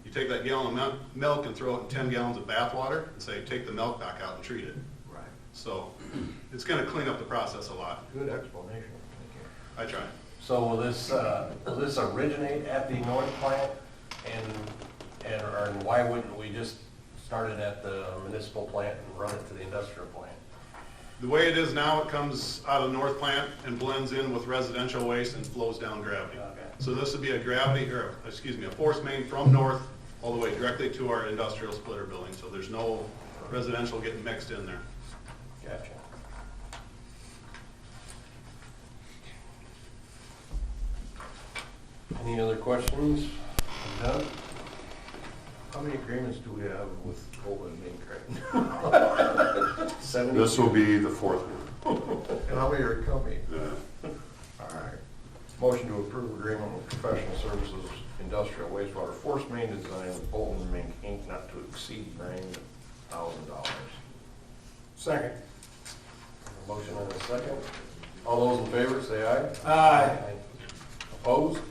You take that gallon of milk and throw it in 10 gallons of bath water and say, take the milk back out and treat it. Right. So it's going to clean up the process a lot. Good explanation. Thank you. I try. So will this originate at the north plant, and why wouldn't we just start it at the municipal plant and run it to the industrial plant? The way it is now, it comes out of the north plant and blends in with residential waste and flows down gravity. Okay. So this would be a force main from north all the way directly to our industrial splitter building. So there's no residential getting mixed in there. Gotcha. Any other questions? None? How many agreements do we have with Bolton and Menk right now? 70? This will be the fourth one. And how many are coming? Yeah. All right. Motion to approve agreement with professional services industrial wastewater force main design with Bolton and Menk Inc. not to exceed $9,000. Second. A motion and a second. All those in favor, say aye. Aye. Opposed?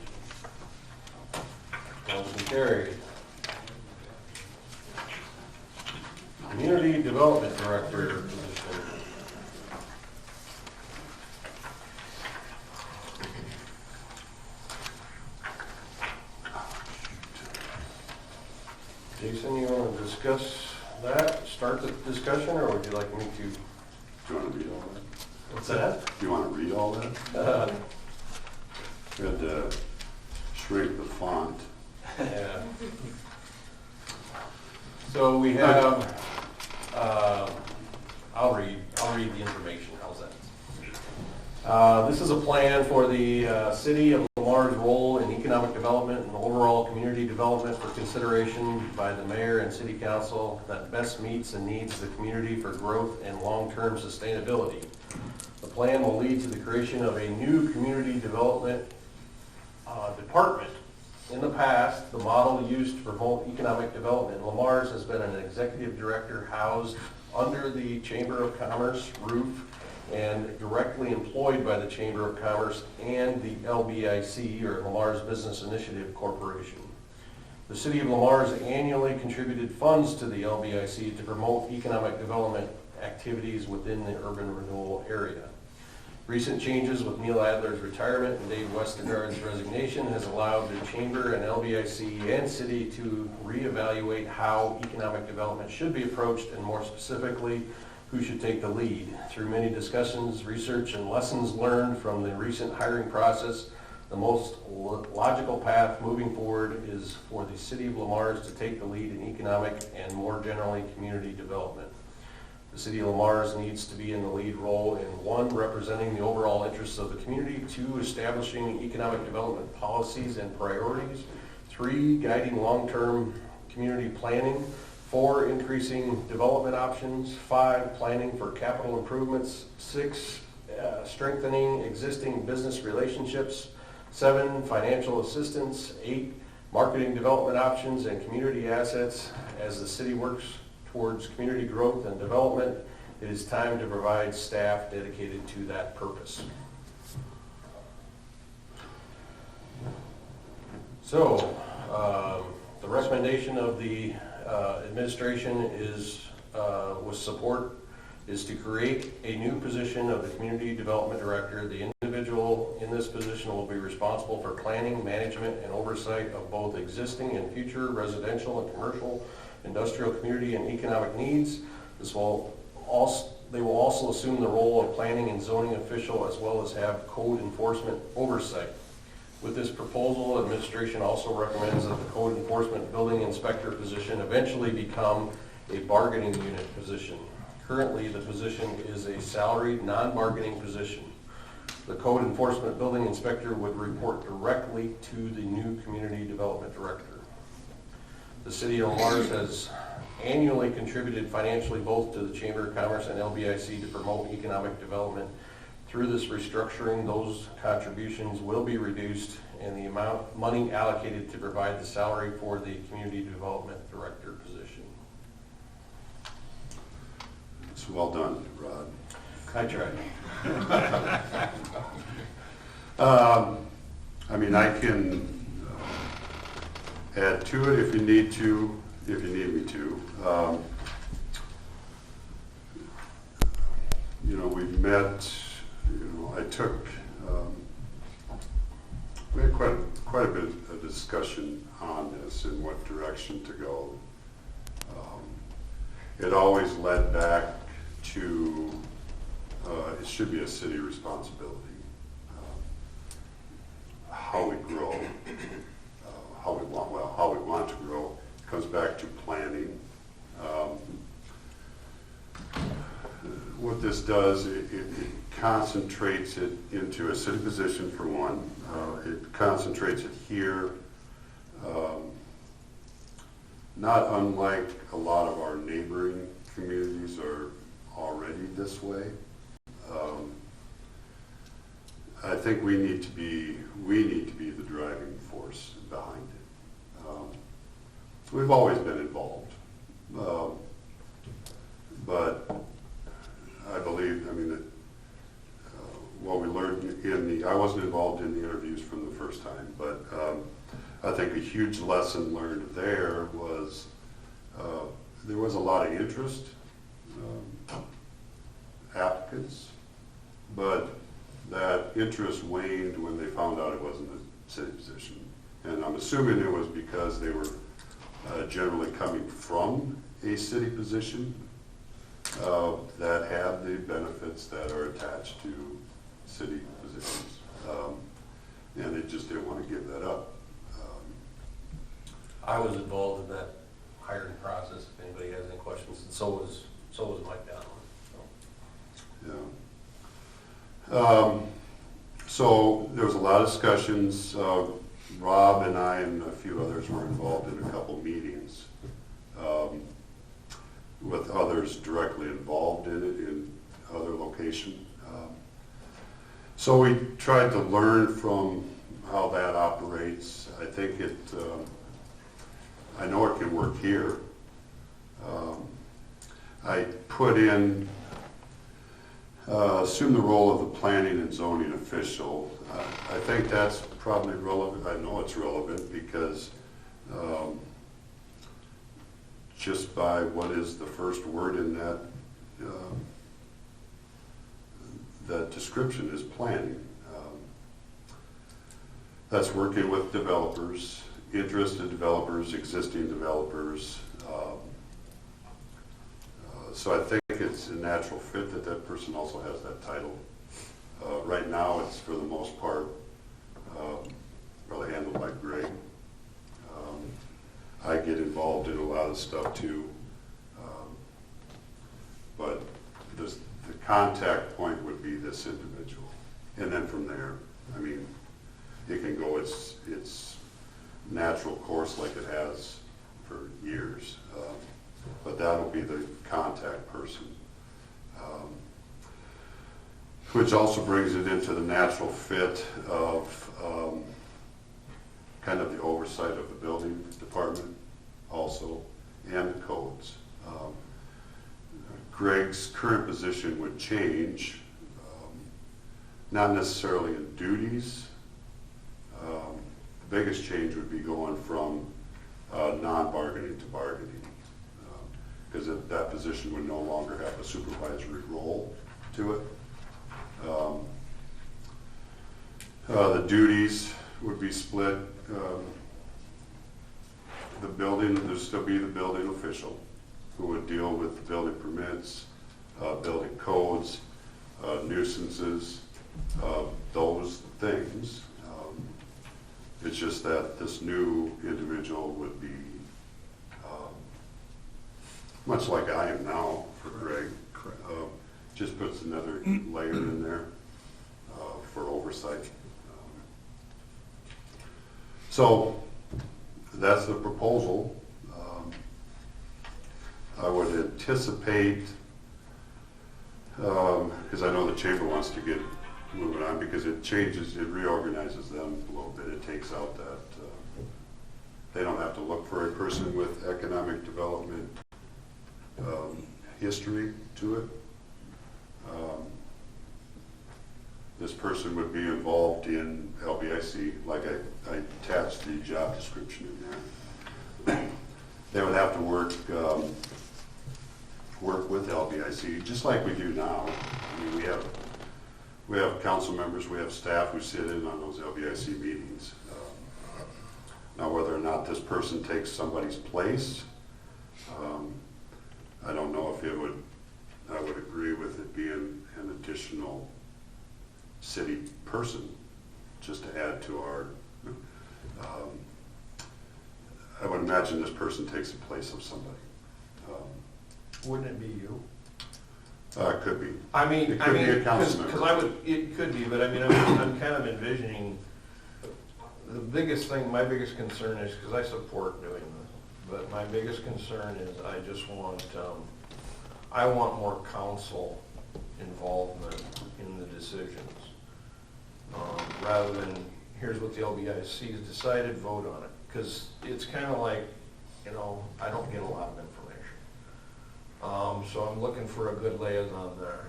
Motion carried. Community Development Director position. Jason, you want to discuss that, start the discussion, or would you like me to? Do you want to read all that? What's that? Do you want to read all that? We had to shrink the font. Yeah. So we have, I'll read the information, how's that? This is a plan for the City of Lamar's role in economic development and overall community development for consideration by the mayor and city council that best meets the needs of the community for growth and long-term sustainability. The plan will lead to the creation of a new community development department. In the past, the model used to promote economic development in Lamar's has been an executive director housed under the Chamber of Commerce roof and directly employed by the Chamber of Commerce and the LBIC, or Lamar's Business Initiative Corporation. The City of Lamar's annually contributed funds to the LBIC to promote economic development activities within the urban renewal area. Recent changes with Neil Adler's retirement and Dave Westergaard's resignation has allowed the Chamber and LBIC and City to reevaluate how economic development should be approached, and more specifically, who should take the lead. Through many discussions, research, and lessons learned from the recent hiring process, the most logical path moving forward is for the City of Lamar's to take the lead in economic and more generally community development. The City of Lamar's needs to be in the lead role in 1, representing the overall interests of the community, 2, establishing economic development policies and priorities, 3, guiding long-term community planning, 4, increasing development options, 5, planning for capital improvements, 6, strengthening existing business relationships, 7, financial assistance, 8, marketing development options and community assets. As the city works towards community growth and development, it is time to provide staff dedicated to that purpose. So, the recommendation of the administration is, with support, is to create a new position of the Community Development Director. The individual in this position will be responsible for planning, management, and oversight of both existing and future residential and commercial, industrial, community, and economic needs. They will also assume the role of planning and zoning official, as well as have code enforcement oversight. With this proposal, administration also recommends that the code enforcement building inspector position eventually become a bargaining unit position. Currently, the position is a salaried, non-bargaining position. The code enforcement building inspector would report directly to the new community development director. The City of Lamar's has annually contributed financially both to the Chamber of Commerce and LBIC to promote economic development. Through this restructuring, those contributions will be reduced and the amount of money allocated to provide the salary for the Community Development Director position. It's well done, Rod. I tried. I mean, I can add to it if you need to, if you need me to. You know, we met, you know, I took, we had quite a bit of discussion on this and what direction to go. It always led back to, it should be a city responsibility. How we grow, how we want to grow, comes back to planning. What this does, it concentrates it into a city position for one. It concentrates it here. Not unlike a lot of our neighboring communities are already this way. I think we need to be the driving force behind it. We've always been involved, but I believe, I mean, what we learned I wasn't involved in the interviews from the first time, but I think a huge lesson learned there was there was a lot of interest, applicants, but that interest waned when they found out it wasn't a city position. And I'm assuming it was because they were generally coming from a city position that had the benefits that are attached to city positions. And they just didn't want to give that up. I was involved in that hiring process, if anybody has any questions, and so was Mike Down. Yeah. So there was a lot of discussions. Rob and I and a few others were involved in a couple meetings with others directly involved in it in other locations. So we tried to learn from how that operates. I think I know it can work here. I put in, assume the role of the planning and zoning official. I think that's probably relevant. I know it's relevant because just by what is the first word in that that description is planning. That's working with developers, interested developers, existing developers. So I think it's a natural fit that that person also has that title. Right now, it's for the most part really handled by Greg. I get involved in a lot of stuff too, but the contact point would be this individual, and then from there, I mean, it can go its natural course like it has for years, but that'll be the contact person. Which also brings it into the natural fit of kind of the oversight of the building department also, and the codes. Greg's current position would change, not necessarily in duties. The biggest change would be going from non-bargaining to bargaining, because that position would no longer have a supervisory role to it. The duties would be split. The building, there'd still be the building official who would deal with building permits, building codes, nuisances, those things. It's just that this new individual would be much like I am now for Greg. Just puts another layer in there for oversight. So that's the proposal. I would anticipate, because I know the chamber wants to get moving on, because it changes, it reorganizes them a little bit. It takes out that they don't have to look for a person with economic development history to it. This person would be involved in LBIC, like I attached the job description in there. they would have to work with LBIC, just like we do now. I mean, we have council members, we have staff who sit in on those LBIC meetings. Now, whether or not this person takes somebody's place, I don't know if I would agree with it being an additional city person, just to add to our, I would imagine this person takes the place of somebody. Wouldn't it be you? Could be. I mean, It could be a council member. it could be, but I mean, I'm kind of envisioning, the biggest thing, my biggest concern is, because I support doing this, but my biggest concern is I just want, I want more council involvement in the decisions. Rather than, here's what the LBIC has decided, vote on it. Because it's kind of like, you know, I don't get a lot of information. So I'm looking for a good liaison there.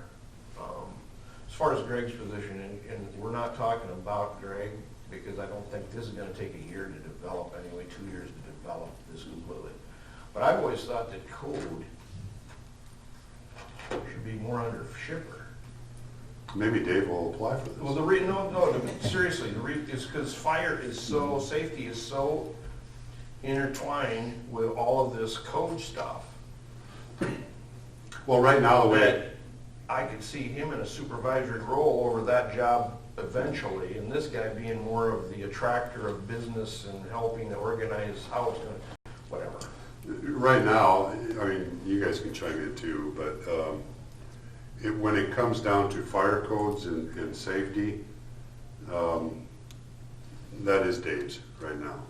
As far as Greg's position, and we're not talking about Greg, because I don't think this is gonna take a year to develop, anyway, 2 years to develop this completely. But I've always thought that code should be more under shipper. Maybe Dave will apply for this. Well, seriously, the reason is because fire is so, safety is so intertwined with all of this code stuff. Well, right now, the way, that I could see him in a supervisory role over that job eventually, and this guy being more of the attractor of business and helping to organize how it's gonna, whatever. right now, I mean, you guys can chime in too, but when it comes down to fire codes and safety, that is Dave's right now.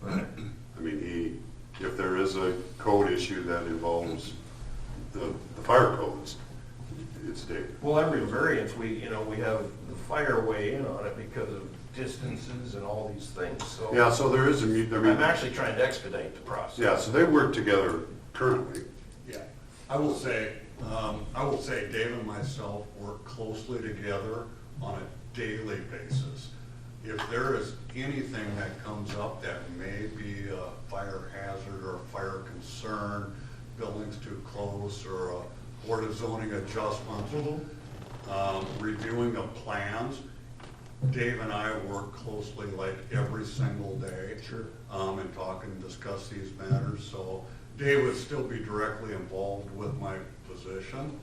I mean, if there is a code issue that involves the fire codes, it's Dave. Well, every variance, we have the fire weigh in on it because of distances and all these things, so. Yeah, so there is I'm actually trying to expedite the process. yeah, so they work together currently. Yeah, I will say Dave and myself work closely together on a daily basis. If there is anything that comes up that may be a fire hazard or a fire concern, buildings too close, or a board of zoning adjustments, reviewing of plans, Dave and I work closely like every single day. Sure. And talk and discuss these matters, so Dave would still be directly involved with my position.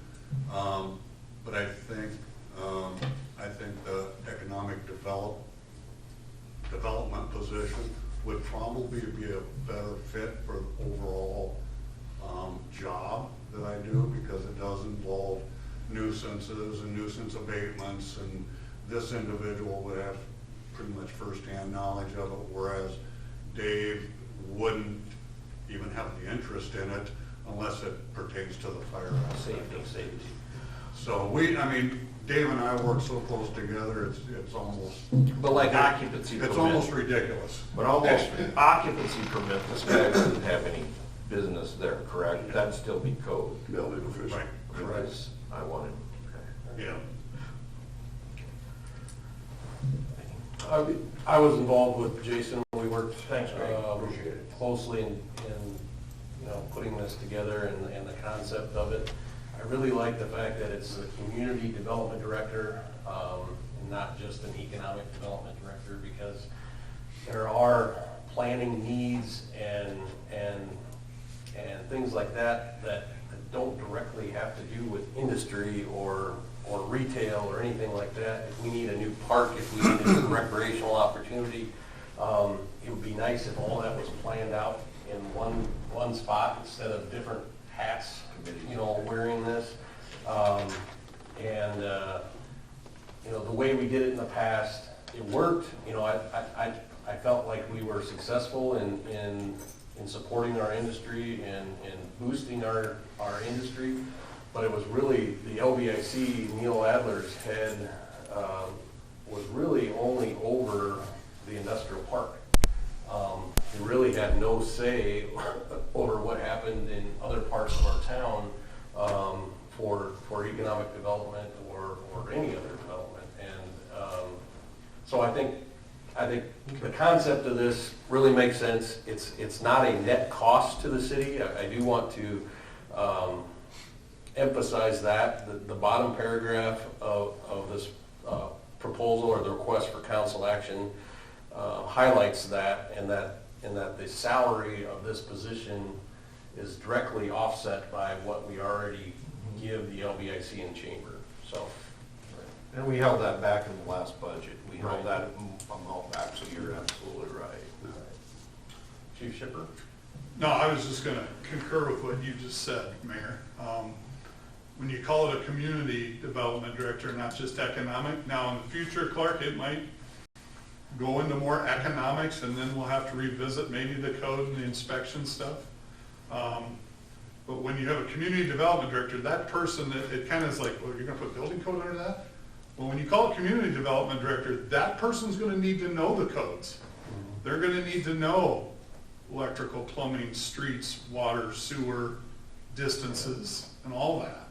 But I think the economic development position would probably be a better fit for the overall job that I do, because it does involve nuisances and nuisance abatements, and this individual would have pretty much firsthand knowledge of it, whereas Dave wouldn't even have the interest in it unless it pertains to the fire aspect. Safety. So Dave and I work so close together, it's almost. But like occupancy permit. It's almost ridiculous. But almost occupancy permit, this guy doesn't have any business there, correct? That'd still be code. Building official. Right, correct. Because I want him. Okay. Yeah. I was involved with Jason. We worked Thanks, Greg. Appreciate it. closely in putting this together and the concept of it. I really like the fact that it's a community development director, and not just an economic development director, because there are planning needs and things like that don't directly have to do with industry or retail or anything like that. If we need a new park, if we need a new recreational opportunity, it would be nice if all that was planned out in one spot instead of different hats, wearing this. The way we did it in the past, it worked. I felt like we were successful in supporting our industry and boosting our industry. But it was really the LBIC, Neil Adler's head, was really only over the industrial park. He really had no say over what happened in other parts of our town for economic development or any other development. And so I think The concept of this really makes sense. It's not a net cost to the city. I do want to emphasize that. The bottom paragraph of this proposal or the request for council action highlights that, and that the salary of this position is directly offset by what we already give the LBIC and chamber. So. And we held that back in the last budget. We Right. held that amount back, so you're absolutely right. Chief Shipper? No, I was just gonna concur with what you just said, Mayor. When you call it a community development director, not just economic, now in the future, Clark, it might go into more economics, and then we'll have to revisit maybe the code and the inspection stuff. But when you have a community development director, that person, it kind of is like, well, you're gonna put building code under that? Well, when you call it community development director, that person's gonna need to know the codes. They're gonna need to know electrical, plumbing, streets, water, sewer, distances, and all that.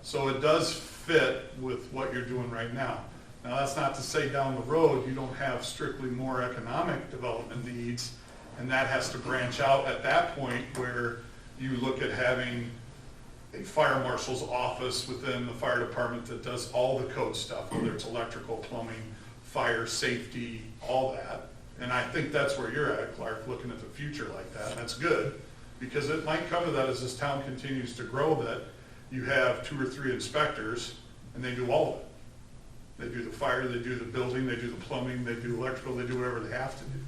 So it does fit with what you're doing right now. Now, that's not to say down the road, you don't have strictly more economic development needs, and that has to branch out at that point where you look at having a fire marshal's office within the fire department that does all the code stuff, whether it's electrical, plumbing, fire, safety, all that. And I think that's where you're at, Clark, looking at the future like that, and that's good, because it might come to that as this town continues to grow, that you have 2 or 3 inspectors, and they do all of it. They do the fire, they do the building, they do the plumbing, they do electrical, they do whatever they have to do.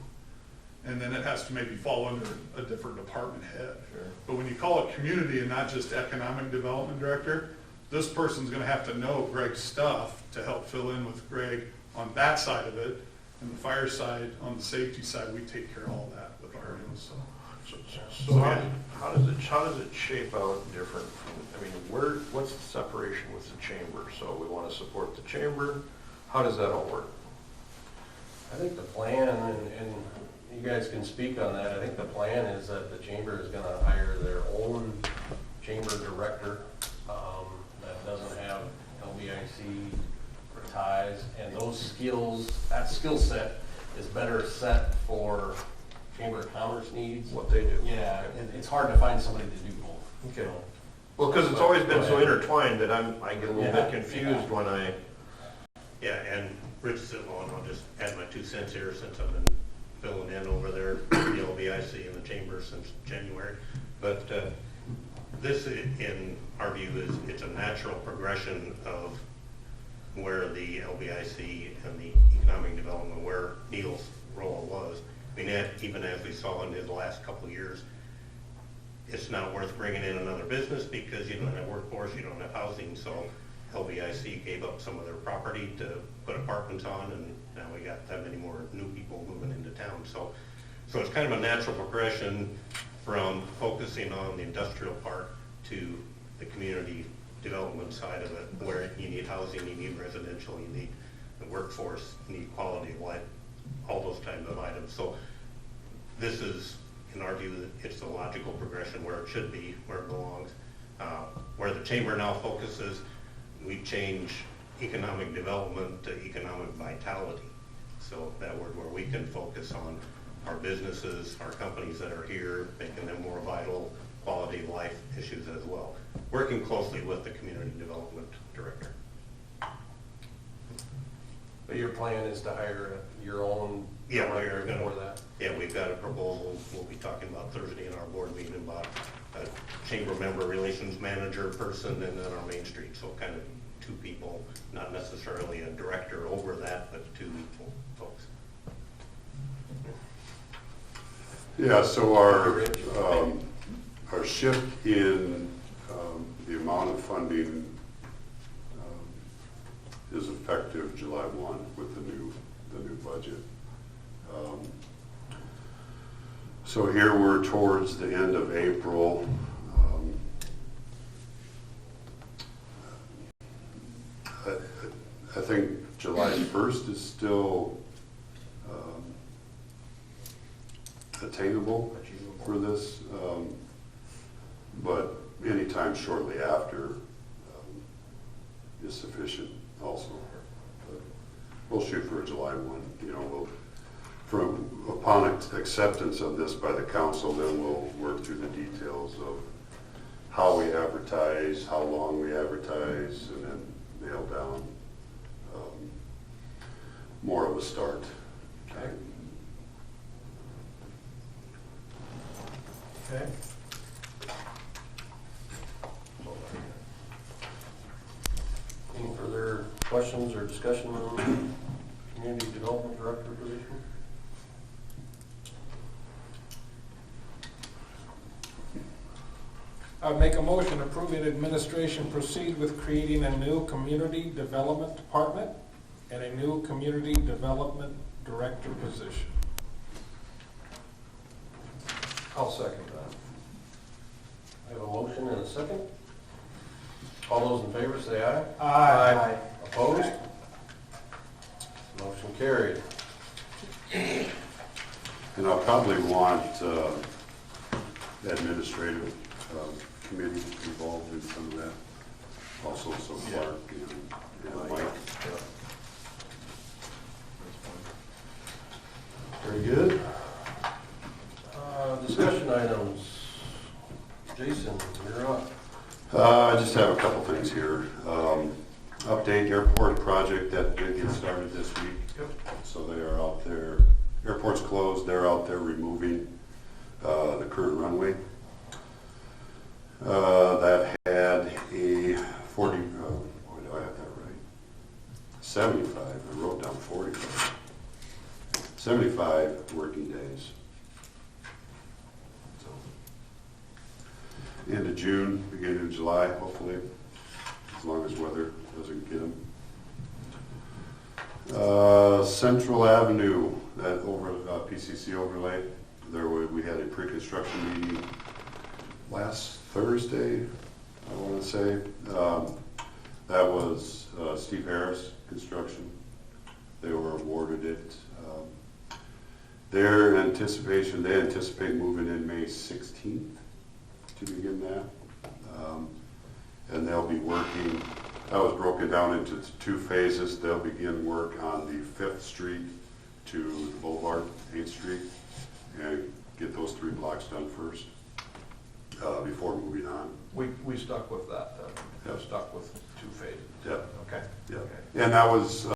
And then it has to maybe fall under a different department head. Sure. But when you call it community and not just economic development director, this person's gonna have to know Greg's stuff to help fill in with Greg on that side of it. And the fire side, on the safety side, we take care of all that with our own, so. So how does it shape out different from, I mean, what's the separation with the chamber? So we want to support the chamber. How does that all work? I think the plan, and you guys can speak on that, I think the plan is that the chamber is gonna hire their own chamber director that doesn't have LBIC ties, and those skills, that skill set is better set for Chamber of Commerce needs. What they do? Yeah, it's hard to find somebody to do both. Okay. So, Well, because it's always been so Go ahead. intertwined that I get a little Yeah. bit confused when I, Yeah, and Rich Sitlow, and I'll just add my 2 cents here since I've been filling in over there, the LBIC and the chamber since January. But this, in our view, it's a natural progression of where the LBIC and the economic development, where Neil's role was. I mean, even as we saw in his last couple of years, it's not worth bringing in another business because you don't have workforce, you don't have housing, so LBIC gave up some of their property to put apartments on, and now we got that many more new people moving into town. So it's kind of a natural progression from focusing on the industrial part to the community development side of it, where you need housing, you need residential, you need the workforce, you need quality of life, all those types of items. So this is, in our view, it's the logical progression where it should be, where it belongs. Where the chamber now focuses, we change economic development to economic vitality. So that word where we can focus on our businesses, our companies that are here, making them more vital, quality of life issues as well. Working closely with the community development director. But your plan is to hire your own Yeah, director we're gonna, for that? yeah, we've got a proposal we'll be talking about Thursday in our board meeting about a chamber member relations manager person and then our Main Street. So kind of 2 people, not necessarily a director over that, but 2 equal folks. Yeah, so our shift in the amount of funding is effective July 1 with the new budget. So here we're towards the end of April. I think July 1st is still attainable for this, but anytime shortly after is sufficient also. But we'll shoot for a July 1, upon acceptance of this by the council, then we'll work through the details of how we advertise, how long we advertise, and then nail down more of a start. Okay. Okay. Any further questions or discussion on community development director position? I would make a motion approving administration proceed with creating a new community development department and a new community development director position. I'll second that. I have a motion and a second. All those in favor say aye. Aye. Opposed? Motion carried. And I'll probably want administrative committee involved in some of that. Also, so Clark and Mike. Very good. Discussion items. Jason, you're up. I just have a couple things here. Update airport project that did get started this week. So they are out there, airport's closed, they're out there removing the current runway. That had a 40, boy, do I have that right? 75, I wrote down 45. 75 working days. So, end of June, beginning of July, hopefully, as long as weather doesn't get them. Central Avenue, that over PCC overlay, we had a pre-construction meeting last Thursday, I want to say. That was Steve Harris Construction. They were awarded it. They anticipate moving in May 16th to begin that. And they'll be working, that was broken down into 2 phases. They'll begin work on the 5th Street to the Boulevard, 8th Street, and get those 3 blocks done first before moving on. We stuck with that then. Yep. Stuck with 2 phases. Yep. Okay. Yep. And that was